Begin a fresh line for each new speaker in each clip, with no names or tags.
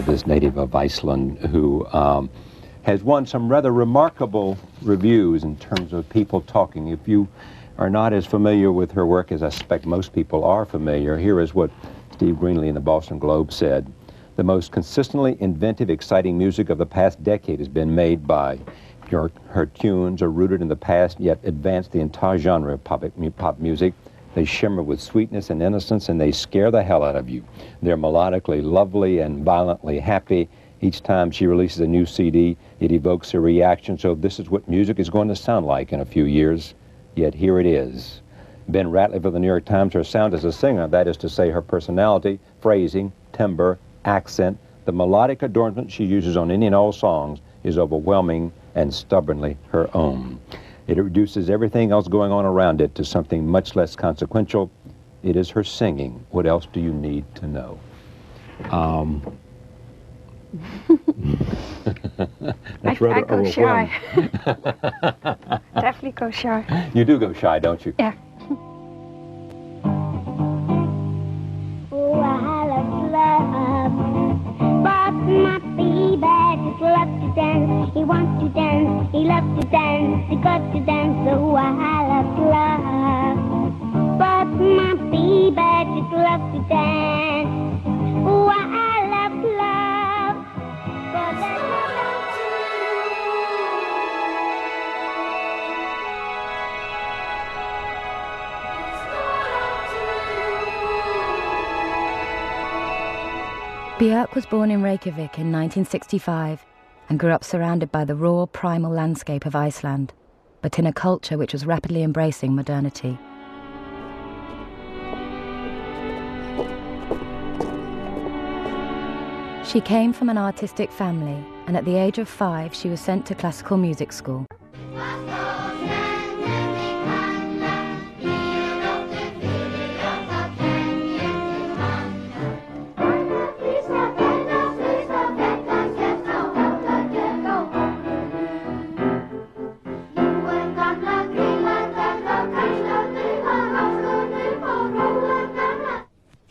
This native of Iceland who has won some rather remarkable reviews in terms of people talking. If you are not as familiar with her work as I suspect most people are familiar, here is what Steve Greenlee in the Boston Globe said. The most consistently inventive, exciting music of the past decade has been made by Bjork. Her tunes are rooted in the past, yet advance the entire genre of pop music. They shimmer with sweetness and innocence, and they scare the hell out of you. They're melodically lovely and violently happy. Each time she releases a new CD, it evokes a reaction, so this is what music is going to sound like in a few years. Yet here it is. Ben Ratliff of the New York Times, her sound as a singer, that is to say her personality, phrasing, timbre, accent, the melodic adornment she uses on any and all songs is overwhelming and stubbornly her own. It reduces everything else going on around it to something much less consequential. It is her singing. What else do you need to know? That's rather
I go shy. Definitely go shy.
You do go shy, don't you?
Yeah.
Oh, I love, but my baby just loves to dance. He wants to dance, he loves to dance, he got to dance. Oh, I love, but my baby just loves to dance. Oh, I love, but I love
Björk was born in Reykjavik in 1965 and grew up surrounded by the raw, primal landscape of Iceland, but in a culture which was rapidly embracing modernity. She came from an artistic family, and at the age of 5, she was sent to classical music school.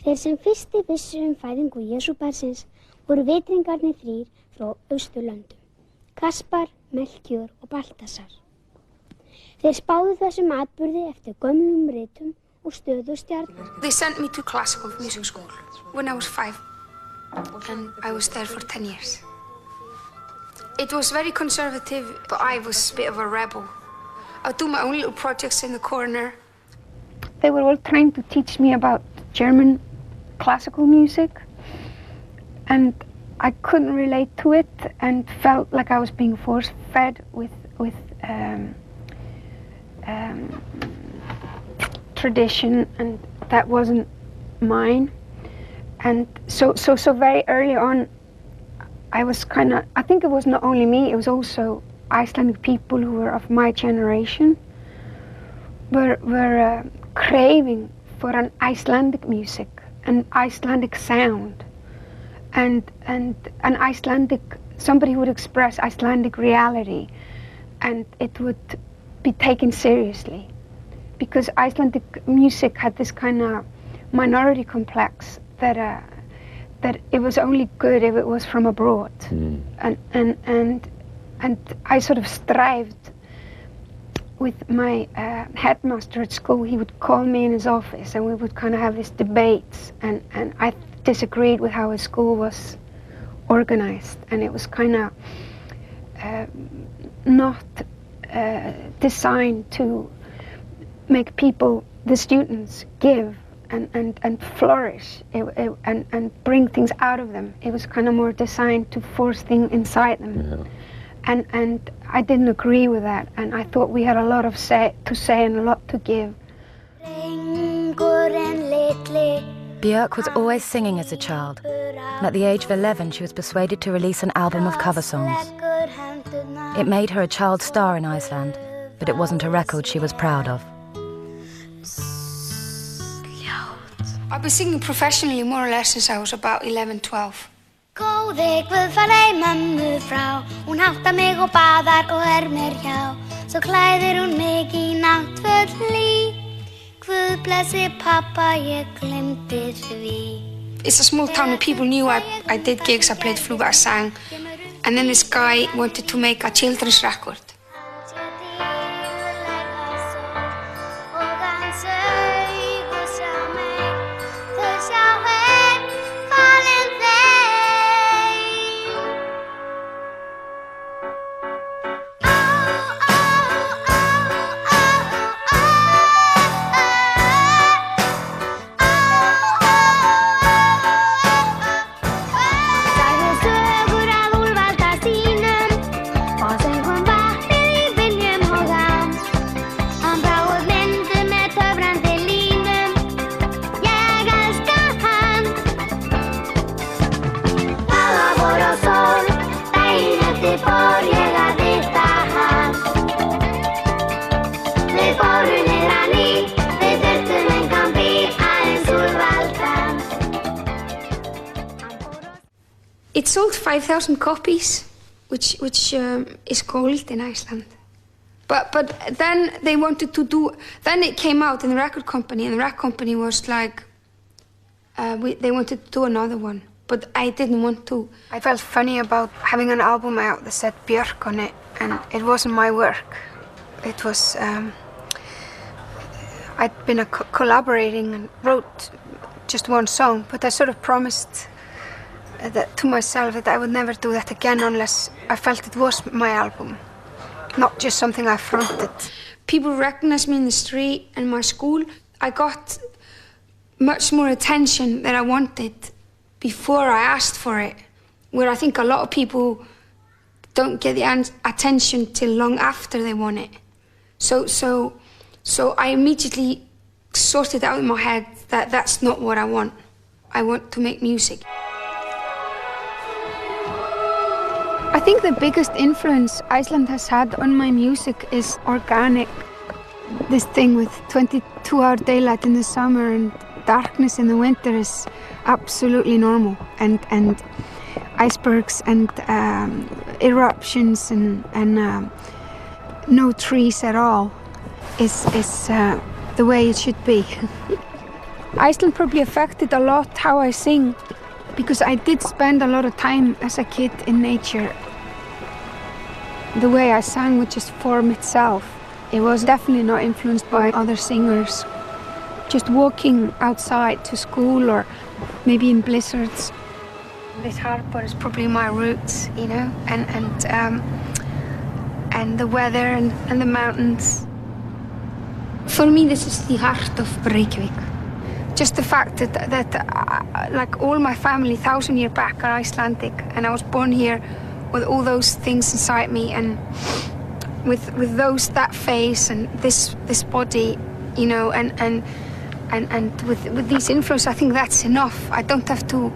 Þeir sem fyrsti vissu fæðingu Jesúbarnsins voru vitringarnir 3 frá Austurlöndum, Kaspar, Melkíor og Baltasar. Þeir spáðu þessum atburði eftir gömlum ritum og stöðu stjarnar.
They sent me to classical music school when I was 5, and I was there for 10 years. It was very conservative, but I was a bit of a rebel. I'd do my own little projects in the corner. They were all trying to teach me about German classical music, and I couldn't relate to it and felt like I was being force-fed with tradition, and that wasn't mine. And so very early on, I was I think it was not only me, it was also Icelandic people who were of my generation were craving for an Icelandic music, an Icelandic sound, and an Icelandic, somebody would express Icelandic reality, and it would be taken seriously, because Icelandic music had this kind of minority complex that that it was only good if it was from abroad. And I sort of strived with my headmaster at school. He would call me in his office and we would kind of have these debates, and I disagreed with how his school was organized, and it was kind of not designed to make people, the students, give and flourish and bring things out of them. It was kind of more designed to force things inside them.
Yeah.
And I didn't agree with that, and I thought we had a lot to say and a lot to give.
Björk was always singing as a child, and at the age of 11 she was persuaded to release an album of cover songs. It made her a child star in Iceland, but it wasn't a record she was proud of.
I've been singing professionally more or less since I was about 11, 12.
Góði Guðfærei mömmu frá, hún háttar mig og baðar og mér hjá. Svo klæðir hún mig í náttföt hlý. Guð blessi pappa, ég gleymdi því.
It's a small town and people knew I did gigs, I played flute, I sang. And then this guy wanted to make a children's record. It sold 5,000 copies, which is gold in Iceland. But then they wanted to do. Then it came out in the record company, and the record company was like, they wanted to do another one, but I didn't want to. I felt funny about having an album out that said Björk on it, and it wasn't my work. It was. I'd been collaborating and wrote just one song, but I sort of promised that to myself that I would never do that again unless I felt it was my album, not just something I fronted. People recognized me in the street and my school. I got much more attention than I wanted before I asked for it, where I think a lot of people don't get the attention till long after they want it. So I immediately sorted out in my head that that's not what I want. I want to make music. I think the biggest influence Iceland has had on my music is organic. This thing with 22-hour daylight in the summer and darkness in the winter is absolutely normal. And icebergs and eruptions and no trees at all is the way it should be. Iceland probably affected a lot how I sing, because I did spend a lot of time as a kid in nature. The way I sang would just form itself. It was definitely not influenced by other singers. Just walking outside to school or maybe in blizzards. This harbor is probably my roots, you know, and the weather and the mountains. For me, this is the heart of Reykjavik. Just the fact that like all my family 1,000 years back are Icelandic, and I was born here with all those things inside me, and with that face and this body, you know, and with these influences, I think that's enough. I don't have to.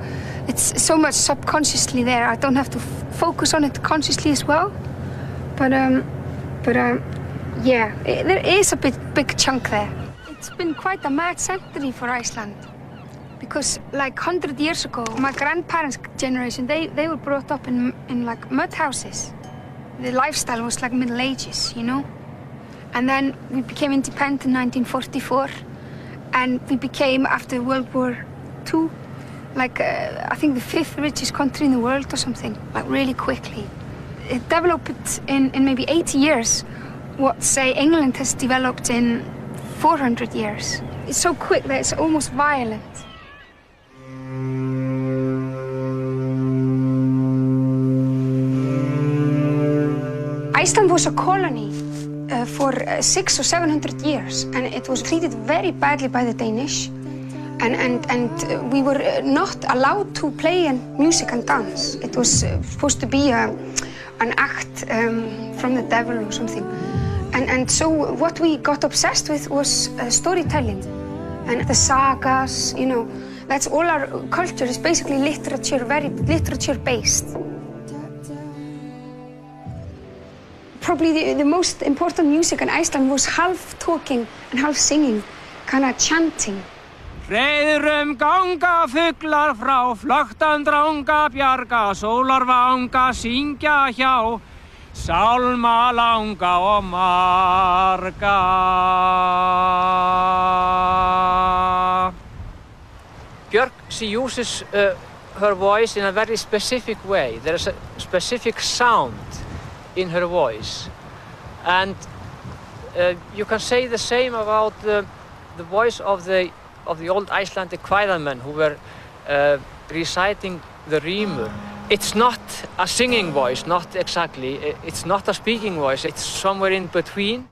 It's so much subconsciously there. I don't have to focus on it consciously as well. But yeah, there is a big chunk there. It's been quite a mad century for Iceland, because like 100 years ago, my grandparents' generation, they were brought up in like mud houses. The lifestyle was like Middle Ages, you know? And then we became independent in 1944, and we became, after World War II, like I think the 5th richest country in the world or something, like really quickly. It developed in maybe 80 years what, say, England has developed in 400 years. It's so quick that it's almost violent. Iceland was a colony for 600 or 700 years, and it was treated very badly by the Danish. And we were not allowed to play music and dance. It was supposed to be an act from the devil or something. And so what we got obsessed with was storytelling and the sagas, you know. That's all our culture is basically literature, very literature-based. Probably the most important music in Iceland was half talking and half singing, kind of chanting.
Hreiðrum ganga fuglar frá, flöktan dranga bjarga, sólarvanga syngja hjá, sálma langa og marga. Björk, she uses her voice in a very specific way. There is a specific sound in her voice. And you can say the same about the voice of the old Icelandic choirmen who were reciting the rímur. It's not a singing voice, not exactly. It's not a speaking voice, it's somewhere in between.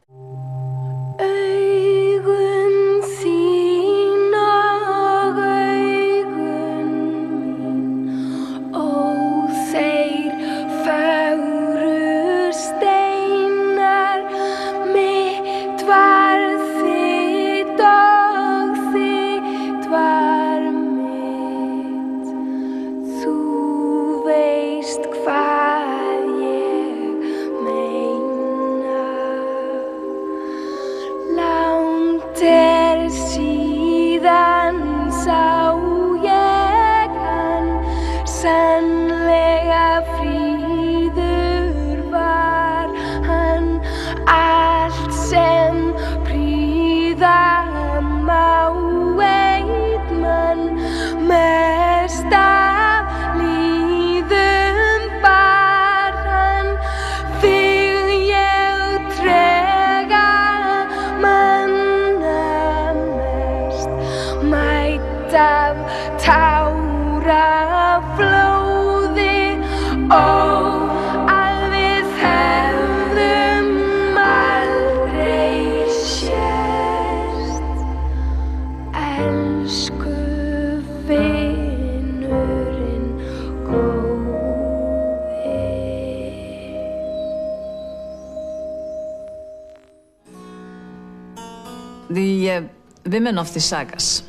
The women of the sagas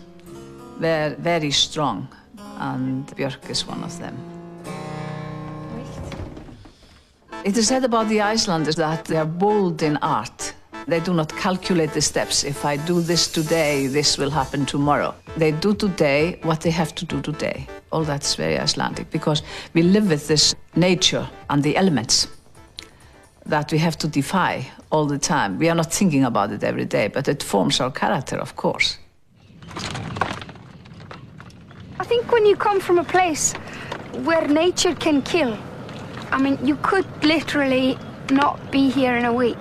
were very strong, and Björk is one of them. It is said about the Icelanders that they are bold in art. They do not calculate the steps. If I do this today, this will happen tomorrow. They do today what they have to do today. All that's very Icelandic, because we live with this nature and the elements that we have to defy all the time. We are not thinking about it every day, but it forms our character, of course.
I think when you come from a place where nature can kill, I mean, you could literally not be here in a week.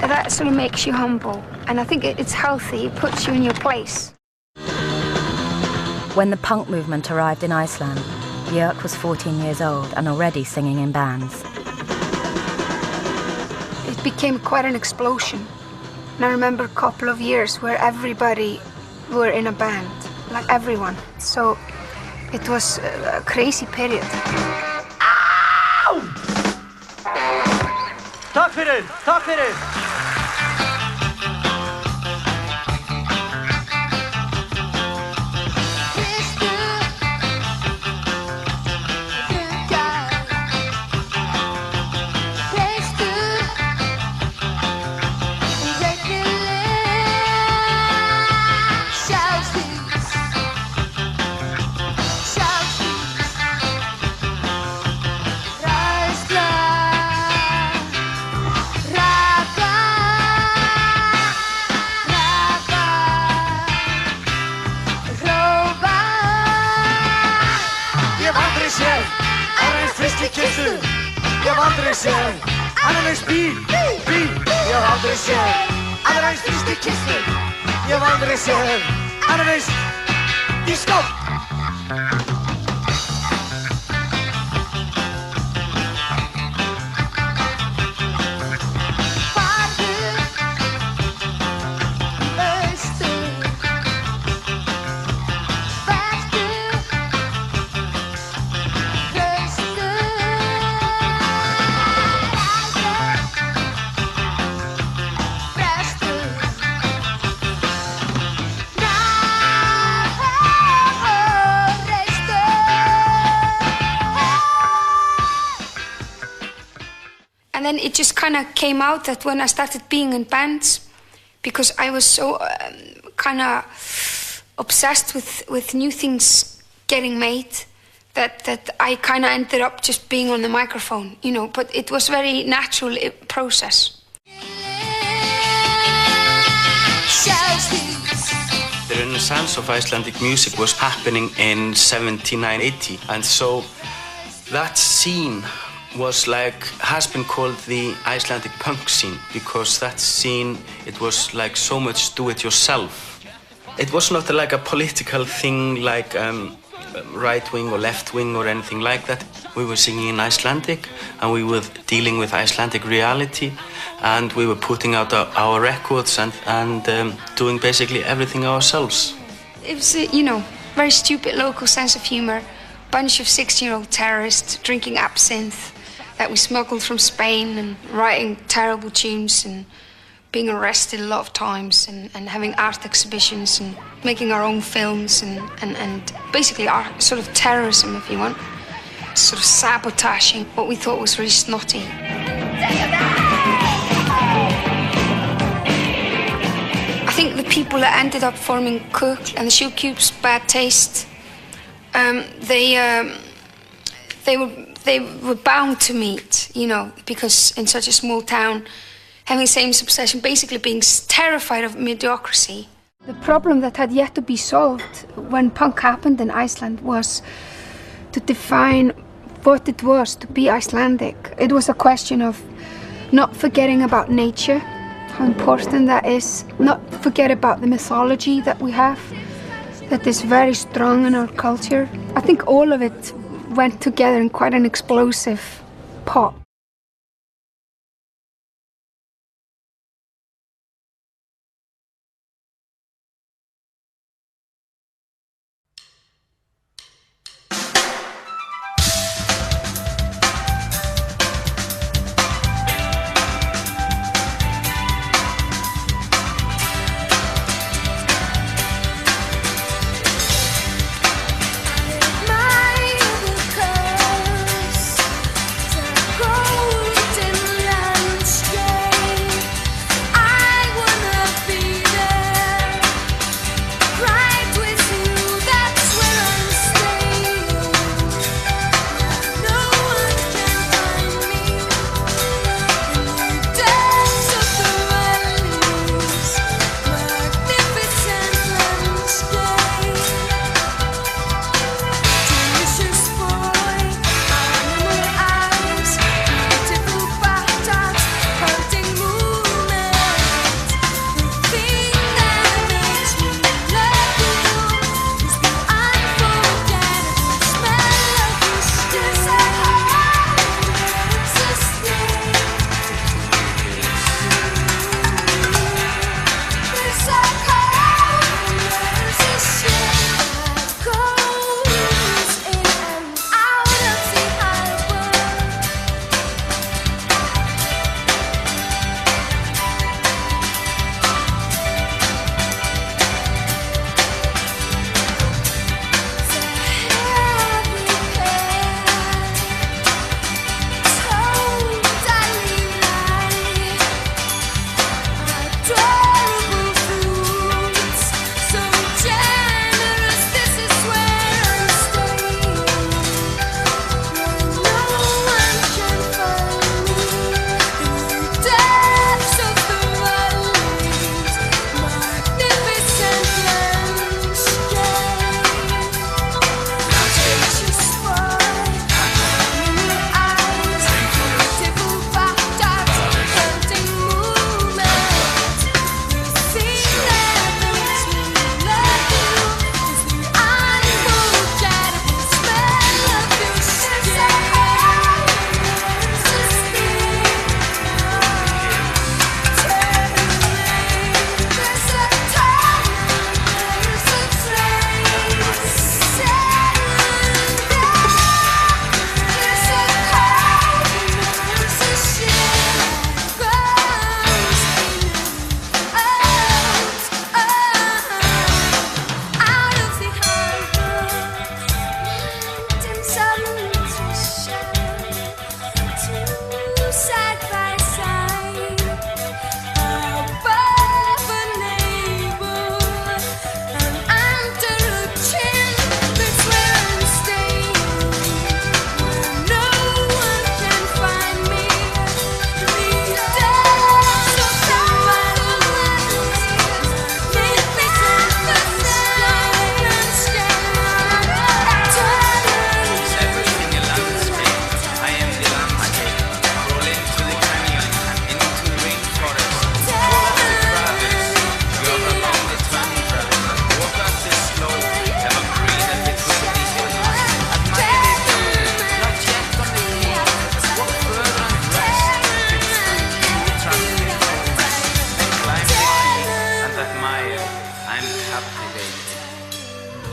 That sort of makes you humble, and I think it's healthy. It puts you in your place.
When the punk movement arrived in Iceland, Björk was 14 years old and already singing in bands.
It became quite an explosion. And I remember a couple of years where everybody were in a band, like everyone. So it was a crazy period.
Ow! Takk fyrir, takk fyrir.
Raka séð annan eins fyrstu kissu. Ég hef aldrei séð annan eins bíl. Ég hef aldrei séð annan eins fyrstu kissu. Ég hef aldrei séð annan eins diskó.
And then it just kind of came out that when I started being in bands, because I was so kind of obsessed with new things getting made, that I kind of ended up just being on the microphone, you know, but it was a very natural process.
The renaissance of Icelandic music was happening in 79-80, and so that scene has been called the Icelandic punk scene, because that scene, it was like so much do it yourself. It was not like a political thing like right wing or left wing or anything like that. We were singing in Icelandic and we were dealing with Icelandic reality, and we were putting out our records and doing basically everything ourselves.
It was a, you know, very stupid local sense of humor. Bunch of 16-year-old terrorists drinking absinthe that we smuggled from Spain and writing terrible tunes and being arrested a lot of times and having art exhibitions and making our own films and basically our sort of terrorism, if you want, sort of sabotaging what we thought was really snotty. I think the people that ended up forming Cook and the Sugarcubes, Bad Taste, they were bound to meet, you know, because in such a small town, having same-sex obsession, basically being terrified of mediocrity. The problem that had yet to be solved when punk happened in Iceland was to define what it was to be Icelandic. It was a question of not forgetting about nature, how important that is, not forget about the mythology that we have, that is very strong in our culture. I think all of it went together in quite an explosive pot.
Go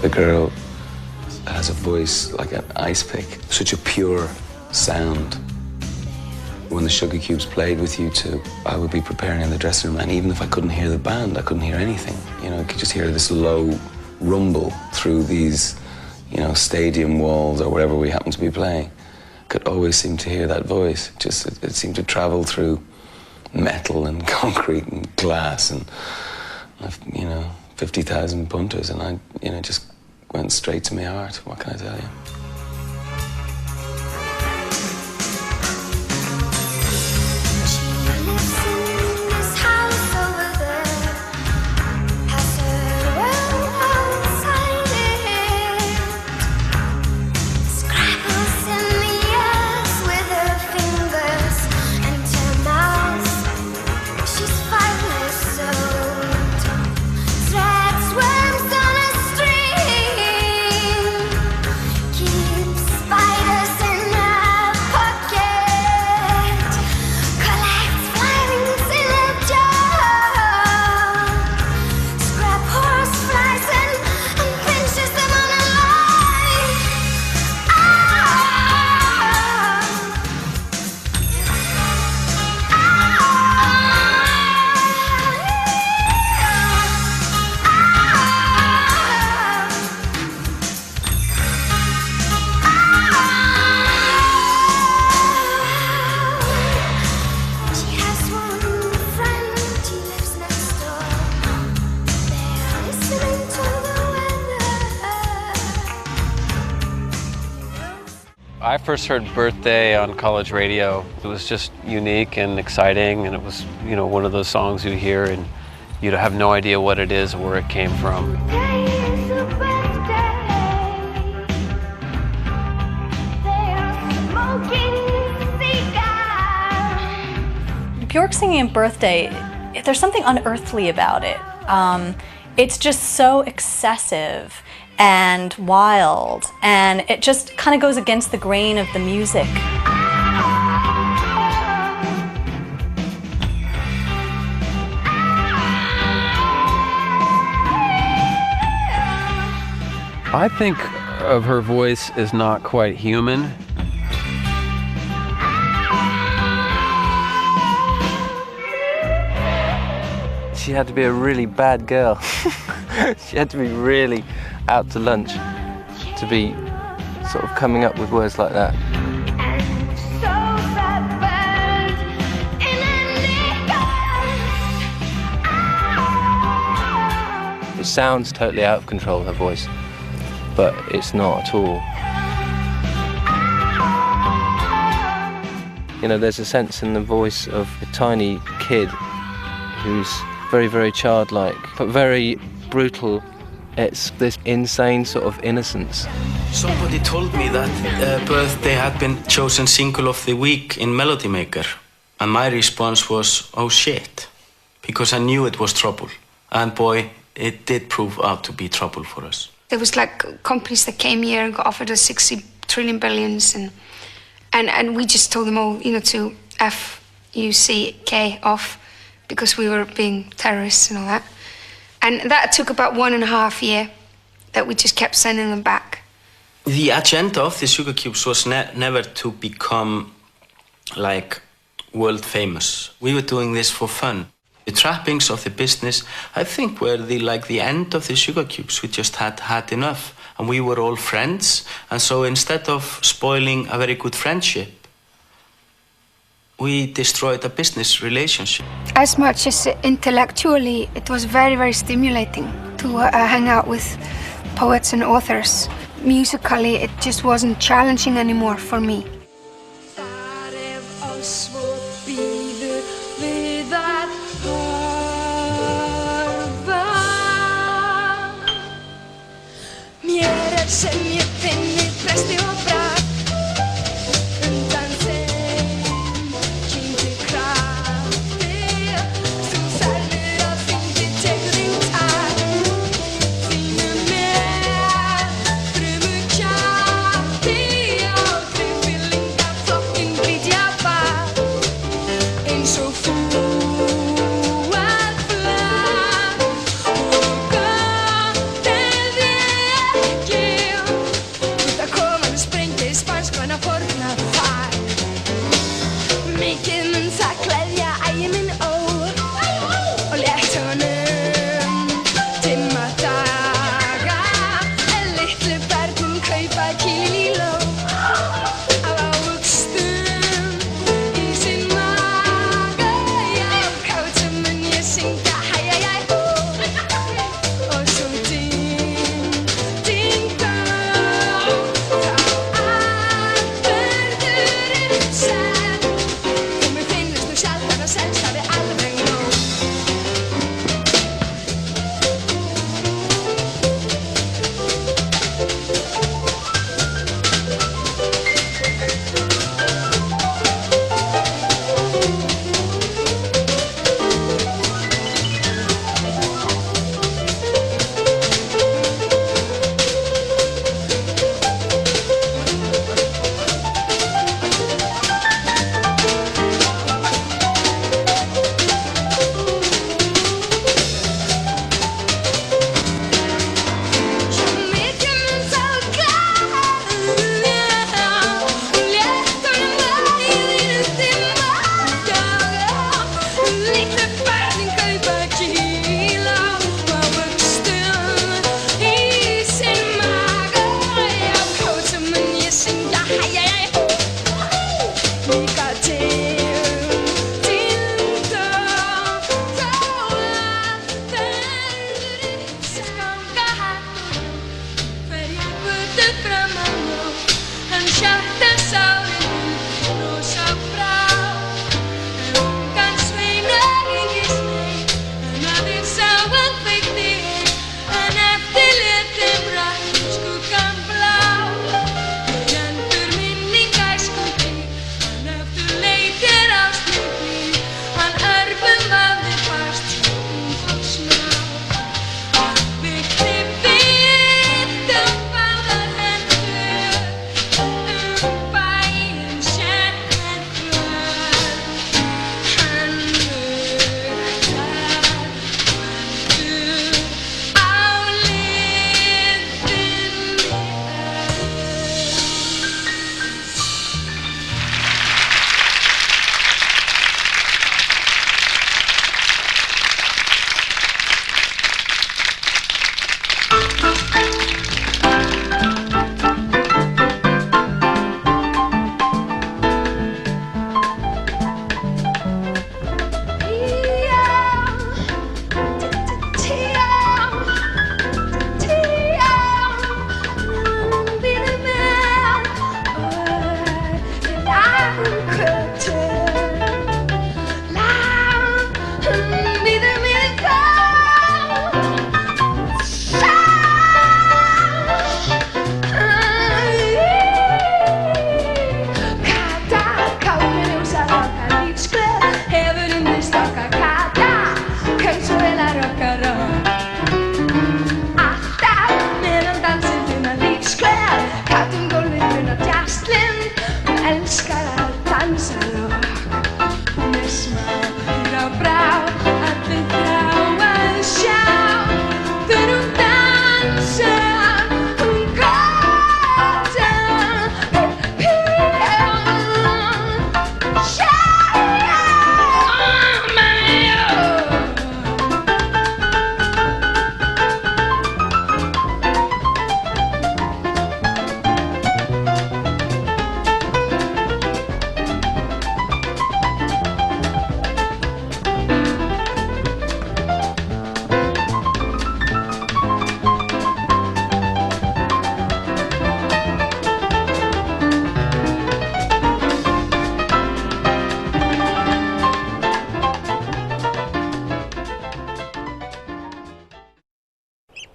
The girl has a voice like an ice pick, such a pure sound. When the Sugarcubes played with U2, I would be preparing in the dressing room, and even if I couldn't hear the band, I couldn't hear anything. You know, I could just hear this low rumble through these, you know, stadium walls or wherever we happened to be playing. I could always seem to hear that voice. It seemed to travel through metal and concrete and glass and, you know, 50,000 punters, and I, you know, just went straight to my heart. What can I tell you?
I first heard Birthday on college radio. It was just unique and exciting, and it was, you know, one of those songs you hear and you'd have no idea what it is or where it came from.
Bjork singing Birthday, there's something unearthly about it. It's just so excessive and wild, and it just kind of goes against the grain of the music.
I think of her voice as not quite human. She had to be a really bad girl. She had to be really out to lunch to be sort of coming up with words like that. It sounds totally out of control, her voice, but it's not at all. You know, there's a sense in the voice of a tiny kid who's very, very childlike, but very brutal. It's this insane sort of innocence.
Somebody told me that Birthday had been chosen single of the week in Melody Maker, and my response was, oh shit, because I knew it was trouble. And boy, it did prove out to be trouble for us.
There was like companies that came here and got offered us 60 trillion billions, and we just told them all, you know, to F-U-C-K off, because we were being terrorists and all that. And that took about 1.5 years that we just kept sending them back.
The agenda of the Sugarcubes was never to become like world famous. We were doing this for fun. The trappings of the business, I think, were the end of the Sugarcubes. We just had enough, and we were all friends. And so instead of spoiling a very good friendship, we destroyed a business relationship.
As much as intellectually, it was very, very stimulating to hang out with poets and authors. Musically, it just wasn't challenging anymore for me.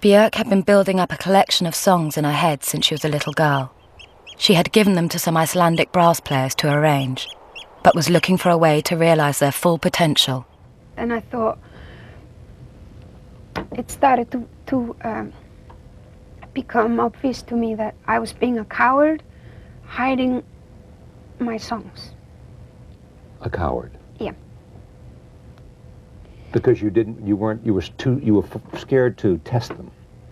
Björk had been building up a collection of songs in her head since she was a little girl. She had given them to some Icelandic brass players to arrange, but was looking for a way to realise their full potential.
And I thought, it started to become obvious to me that I was being a coward, hiding my songs.
A coward?
Yeah.
Because you were scared to test them,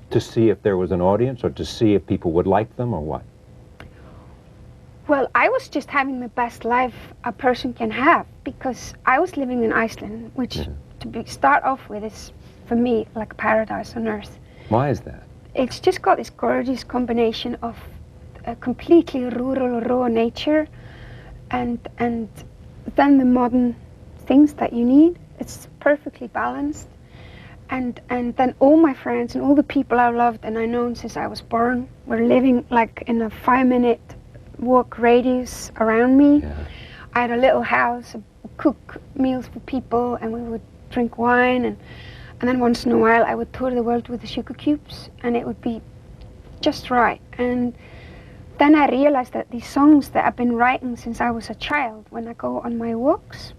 to see if there was an audience, or to see if people would like them, or what?
Well, I was just having the best life a person can have, because I was living in Iceland, which start off with is, for me, like paradise on earth.
Why is that?
It's just got this gorgeous combination of a completely rural, raw nature, and then the modern things that you need. It's perfectly balanced, and then all my friends and all the people I loved and I known since I was born were living like in a 5-minute walk radius around me.
Yeah.
I had a little house, cook meals for people, and we would drink wine, and then once in a while I would tour the world with the Sugarcubes, and it would be just right. And then I realized that these songs that I've been writing since I was a child, when I go on my walks,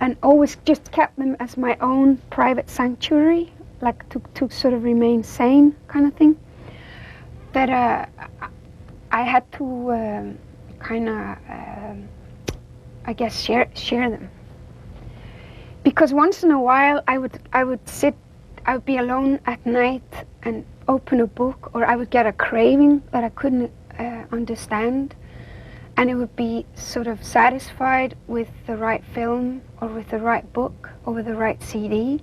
and always just kept them as my own private sanctuary, like to sort of remain sane kind of thing, that I had to kind of, I guess, share them. Because once in a while I would be alone at night and open a book, or I would get a craving that I couldn't understand, and it would be sort of satisfied with the right film or with the right book or with the right CD,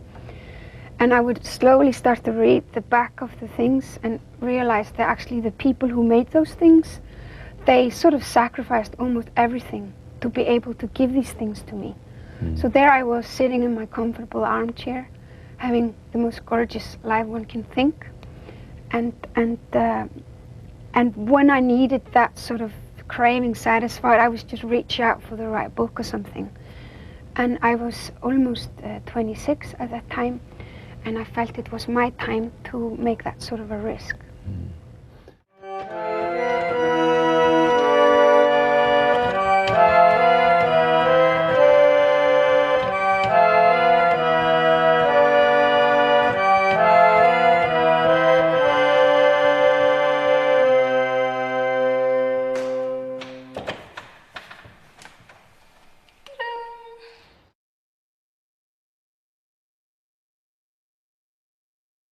and I would slowly start to read the back of the things and realize that actually the people who made those things, they sort of sacrificed almost everything to be able to give these things to me. So there I was, sitting in my comfortable armchair, having the most gorgeous life one can think, and when I needed that sort of craving satisfied, I was just reach out for the right book or something. And I was almost 26 at that time, and I felt it was my time to make that sort of a risk.